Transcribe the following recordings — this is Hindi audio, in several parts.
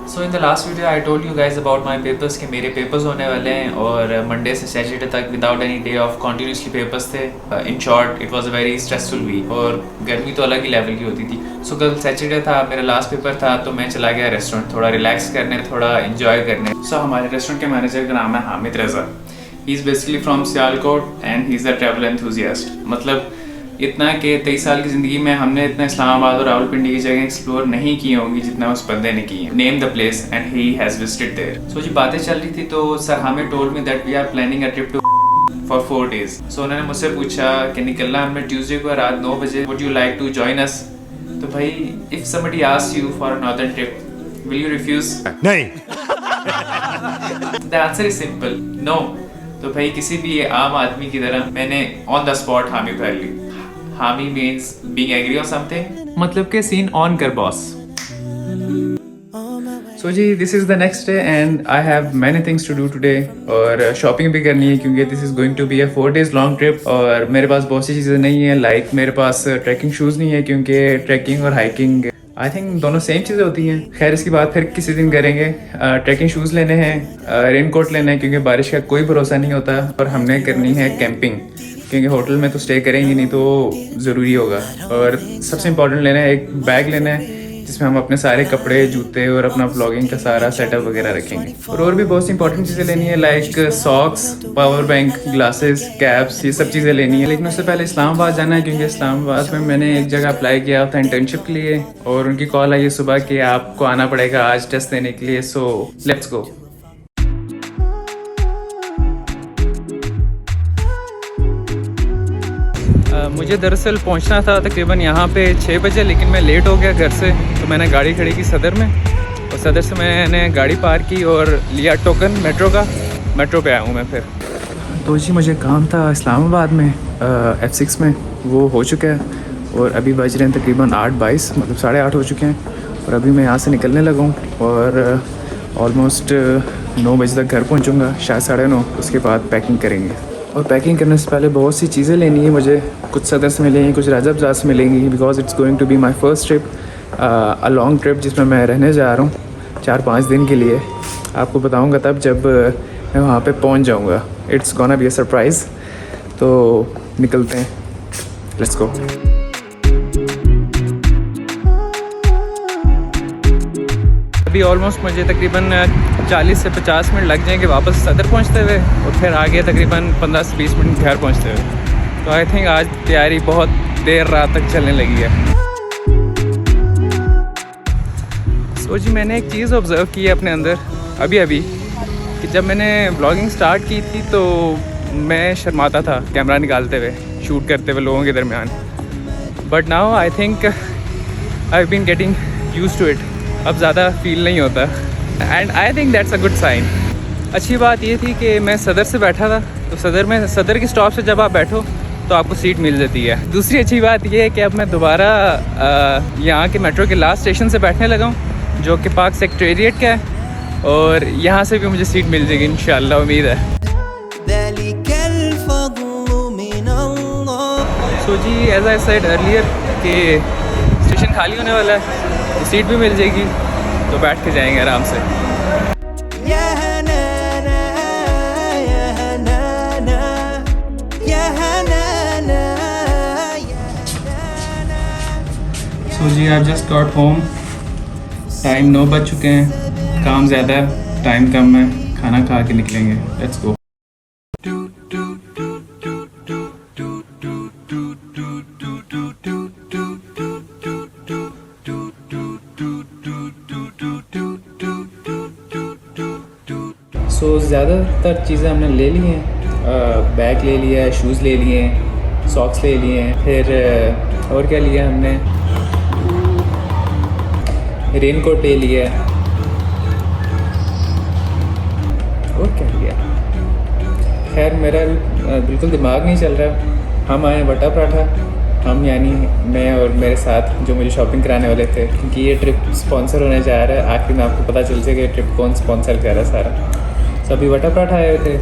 So in the last video I told you guys about my papers कि मेरे पेपर्स होने वाले हैं और मंडे से सैटरडे तक without any day off continuously papers थे। In short it was a very stressful week और गर्मी तो अलग ही लेवल की होती थी। सो कल सैटरडे था, मेरा लास्ट पेपर था, तो मैं चला गया रेस्टोरेंट थोड़ा रिलैक्स करने, थोड़ा इन्जॉय करने। सो हमारे रेस्टोरेंट के मैनेजर का नाम है Hamid Raza. He is basically from Sialkot and he is a travel enthusiast. मतलब इतना कि 23 साल की ज़िंदगी में हमने इतना इस्लामाबाद और रावलपिंडी की जगह एक्सप्लोर नहीं की होंगी जितना उस बंदे ने की है। Name the place and he has visited there. So जी बातें चल रही थी तो sir Hamid told me that we are planning a trip to for 4 days। So उन्होंने मुझसे पूछा कि निकलना हमने ट्यूसडे को रात 9 बजे, would you like to join us. तो भाई if somebody asks you for a northern trip will you refuse? नहीं। The answer is simple, no. तो भाई किसी भी आम आदमी की तरह मैंने ऑन द स्पॉट हामी भर ली। हामी means being agree on something, मतलब के सीन ऑन कर boss. So ji this is the next day and I have many things to do today और शॉपिंग भी करनी है क्योंकि this is going to be a 4 days long trip. और मेरे पास बहुत सी चीज़ें नहीं है, लाइक मेरे पास ट्रैकिंग शूज़ नहीं है क्योंकि ट्रैकिंग और हाइकिंग आई थिंक दोनों सेम चीज़ें होती हैं। खैर इसकी बात फिर किसी दिन करेंगे। ट्रैकिंग शूज़ लेने हैं, रेन कोट लेना है क्योंकि बारिश का कोई भरोसा नहीं होता। और हमने करनी है कैंपिंग क्योंकि होटल में तो स्टे करेंगे नहीं, तो ज़रूरी होगा। और सबसे इम्पोर्टेंट लेना है, एक बैग लेना है जिसमें हम अपने सारे कपड़े, जूते और अपना व्लॉगिंग का सारा सेटअप वगैरह रखेंगे। और भी बहुत सी इंपॉर्टेंट चीज़ें लेनी है, like socks, power bank, glasses, caps, ये सब चीज़ें लेनी है। लेकिन उससे पहले इस्लामाबाद जाना है क्योंकि इस्लामाबाद में मैंने एक जगह अप्लाई किया था इंटर्नशिप के लिए और उनकी कॉल आई है सुबह कि आपको आना पड़ेगा आज टेस्ट देने के लिए। So let's go. मुझे दरअसल पहुंचना था तकरीबन यहाँ पे 6 बजे, लेकिन मैं लेट हो गया घर से, तो मैंने गाड़ी खड़ी की सदर में और सदर से मैंने गाड़ी पार की और लिया टोकन मेट्रो का। मेट्रो पे आया हूँ मैं फिर। तो जी मुझे काम था इस्लामाबाद में F6 में, वो हो चुका है और अभी बज रहे हैं तकरीबन 8:22, मतलब 8:30 हो चुके हैं। और अभी मैं यहाँ से निकलने लगा हूँ और ऑलमोस्ट 9 बजे तक घर पहुँचूँगा, शायद 9:30। उसके बाद पैकिंग करेंगे और पैकिंग करने से पहले बहुत सी चीज़ें लेनी है मुझे। कुछ सदर से मिलेंगी, कुछ राजा बाज़ार से मिलेंगी, because it's going to be my first trip, a long trip जिसमें मैं रहने जा रहा हूँ 4-5 दिन के लिए। आपको बताऊँगा तब जब मैं वहाँ पे पहुँच जाऊँगा। It's gonna be a surprise. तो निकलते हैं, लेट्स गो। अभी ऑलमोस्ट मुझे तकरीबन 40 से 50 मिनट लग जाएंगे वापस सदर पहुंचते हुए और फिर आगे तकरीबन 15 से 20 मिनट घर पहुंचते हुए। तो आई थिंक आज तैयारी बहुत देर रात तक चलने लगी है। सो जी मैंने एक चीज़ ऑब्ज़र्व की है अपने अंदर अभी कि जब मैंने ब्लॉगिंग स्टार्ट की थी तो मैं शर्माता था कैमरा निकालते हुए, शूट करते हुए लोगों के दरमियान। But now I think I have been getting used to it. अब ज़्यादा फील नहीं होता and I think that's a good sign. अच्छी बात ये थी कि मैं सदर से बैठा था, तो सदर की स्टॉप से जब आप बैठो तो आपको सीट मिल जाती है। दूसरी अच्छी बात ये है कि अब मैं दोबारा यहाँ के मेट्रो के लास्ट स्टेशन से बैठने लगा हूँ जो कि पार्क सेक्रेटेरिएट का है और यहाँ से भी मुझे सीट मिल जाएगी इंशाल्लाह, उम्मीद है। सो जी एज आई सेड अर्लियर कि स्टेशन खाली होने वाला है तो सीट भी मिल जाएगी, तो बैठ के जाएंगे आराम से। सो जी I just got home. Time 9 बज चुके हैं, काम ज़्यादा है, टाइम कम है, खाना खा के निकलेंगे। Let's go. सो ज़्यादातर चीज़ें हमने ले ली हैं। बैग ले लिया है, शूज़ ले लिए हैं, सॉक्स ले लिए हैं, फिर और क्या लिया हमने, रेन कोट ले लिया है और क्या लिया। खैर मेरा बिल्कुल दिमाग नहीं चल रहा। हम आए वटा पराठा, हम यानी मैं और मेरे साथ जो मुझे शॉपिंग कराने वाले थे, क्योंकि ये ट्रिप स्पॉन्सर होने जा रहा है। आखिर में आपको पता चल जाएगा ये ट्रिप कौन स्पॉन्सर कर रहा है सारा। सभी वटा पराठा आए थे।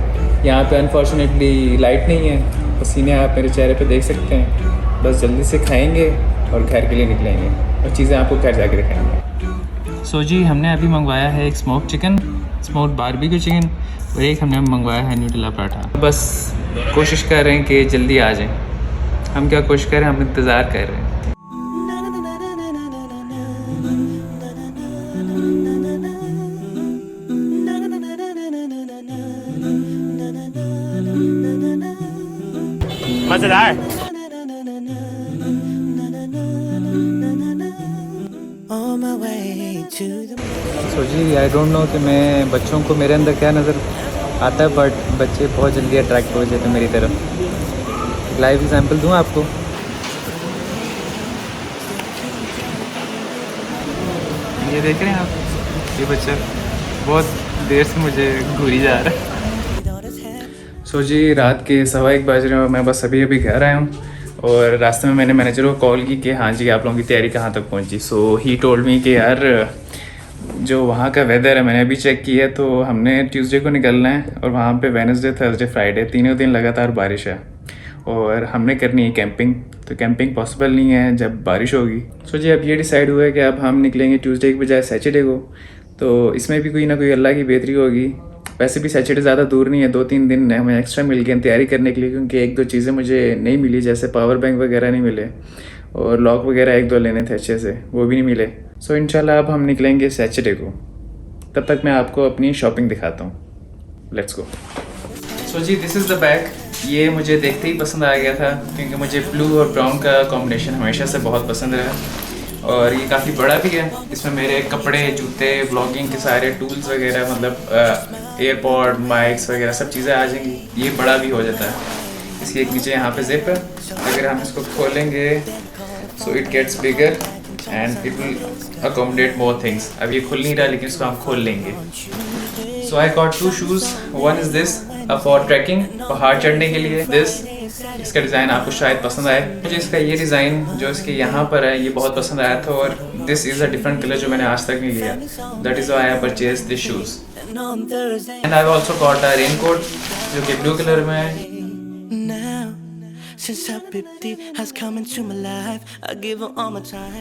यहाँ पे अनफॉर्चुनेटली लाइट नहीं है, पसीने आप मेरे चेहरे पे देख सकते हैं। बस जल्दी से खाएंगे और घर के लिए निकलेंगे और चीज़ें आपको घर जाके दिखाएंगे। सो जी हमने अभी मंगवाया है एक स्मोक बारबेक्यू चिकन और एक हमने मंगवाया है न्यूटेला पराठा। बस कोशिश कर रहे हैं कि जल्दी आ जाएं। हम क्या कोशिश कर रहे हैं, हम इंतज़ार कर रहे हैं। मजेदार। सो जी आई डोंट नो कि मैं बच्चों को मेरे अंदर क्या नज़र आता है, बट बच्चे बहुत जल्दी अट्रैक्ट हो जाते हैं मेरी तरफ। लाइव एग्जांपल दूँ आपको। ये देख रहे हैं आप, ये बच्चा बहुत देर से मुझे घूरी जा रहा है। सो जी रात के 1:15 बज रहे हैं, मैं बस अभी घर आया हूँ और रास्ते में मैंने मैनेजर को कॉल की कि हाँ जी आप लोगों की तैयारी कहाँ तक पहुँची। सो ही टोल्ड मी कि यार जो वहाँ का वेदर है मैंने अभी चेक किया है, तो हमने ट्यूसडे को निकलना है और वहाँ पे वेडनेसडे थर्सडे फ्राइडे तीनों दिन लगातार बारिश है और हमने करनी है कैंपिंग। तो कैंपिंग पॉसिबल नहीं है जब बारिश होगी। सो जी अब ये डिसाइड हुआ है कि अब हम निकलेंगे ट्यूसडे के बजाय सैटरडे को। तो इसमें भी कोई ना कोई अल्लाह की बेहतरी होगी। वैसे भी सैटरडे ज़्यादा दूर नहीं है, 2-3 दिन हमें एक्स्ट्रा मिल गए तैयारी करने के लिए, क्योंकि 1-2 चीज़ें मुझे नहीं मिली, जैसे पावर बैंक वगैरह नहीं मिले और लॉक वगैरह 1-2 लेने थे अच्छे से, वो भी नहीं मिले। सो इंशाल्लाह अब हम निकलेंगे सैटरडे को। तब तक मैं आपको अपनी शॉपिंग दिखाता हूँ। Let's go. So ji this is the bag. ये मुझे देखते ही पसंद आ गया था क्योंकि मुझे ब्लू और ब्राउन का कॉम्बिनेशन हमेशा से बहुत पसंद रहा और ये काफ़ी बड़ा भी है। इसमें मेरे कपड़े, जूते, ब्लॉगिंग के सारे टूल्स वगैरह, मतलब एयरपॉड, माइक्स वगैरह सब चीज़ें आ जाएंगी। ये बड़ा भी हो जाता है। इसकी एक नीचे यहाँ पे जिप है, अगर हम इसको खोलेंगे so it gets bigger and it will accommodate more things. अब ये खुल नहीं रहा लेकिन इसको हम खोल लेंगे। So I got 2 shoes. One is this for trekking, पहाड़ चढ़ने के लिए। दिस इसका डिज़ाइन आपको शायद पसंद आए। मुझे इसका ये डिज़ाइन जो इसके यहाँ पर है ये बहुत पसंद आया था और this is a different colour जो मैंने आज तक नहीं लिया। That is why I purchase this shoes. And I also got a raincoat जो कि ब्लू कलर में है।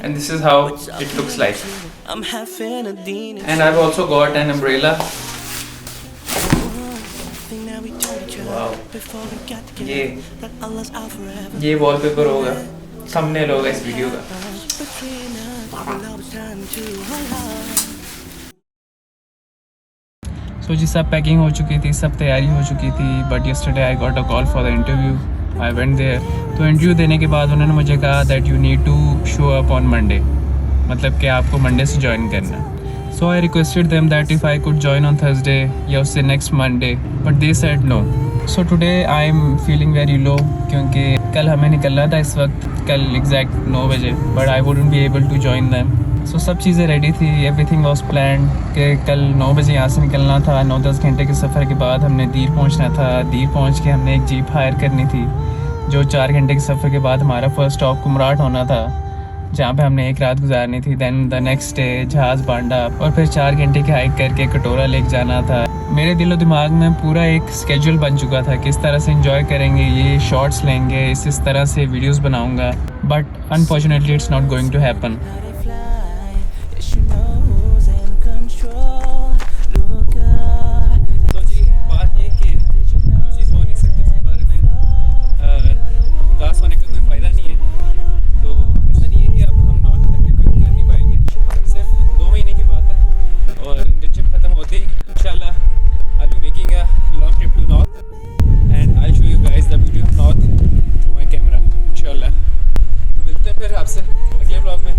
And this is how it looks like. And I've also got an umbrella. Wow. ये वॉलपेपर होगा, थंबनेल होगा इस वीडियो का। सो जी सब पैकिंग हो चुकी थी, सब तैयारी हो चुकी थी, but yesterday I got a call for the interview. I went there. तो इंटरव्यू देने के बाद उन्होंने मुझे कहा that you need to show up on Monday, मतलब कि आपको मंडे से ज्वाइन करना। So I requested them that if I could join on Thursday या उससे next Monday, but they said no. So today I am feeling very low क्योंकि कल हमें निकलना था इस वक्त, कल एग्जैक्ट 9 बजे, but I wouldn't be able to join them. So सब चीज़ें रेडी थी, एवरीथिंग वाज प्लान्ड कि कल 9 बजे यहाँ से निकलना था। 9-10 घंटे के सफ़र के बाद हमने दीर पहुँचना था। दीर पहुँच के हमने एक जीप हायर करनी थी जो 4 घंटे के सफ़र के बाद हमारा फर्स्ट स्टॉप कुमराट होना था, जहाँ पे हमने एक रात गुजारनी थी। दैन द नेक्स्ट डे जहाज़ बांडा और फिर 4 घंटे की हाइक करके कटोरा लेक जाना था। मेरे दिलो दिमाग में पूरा एक स्केड्यूल बन चुका था, किस तरह से इंजॉय करेंगे, ये शॉर्ट्स लेंगे, इस तरह से वीडियोस बनाऊंगा, but unfortunately it's not going to happen. फिर आपसे अगले ब्लॉग में।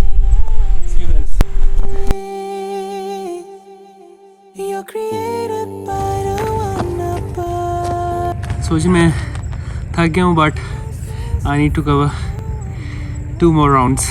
See you then. So जी मैं थक गया हूँ, but I need to cover 2 more rounds.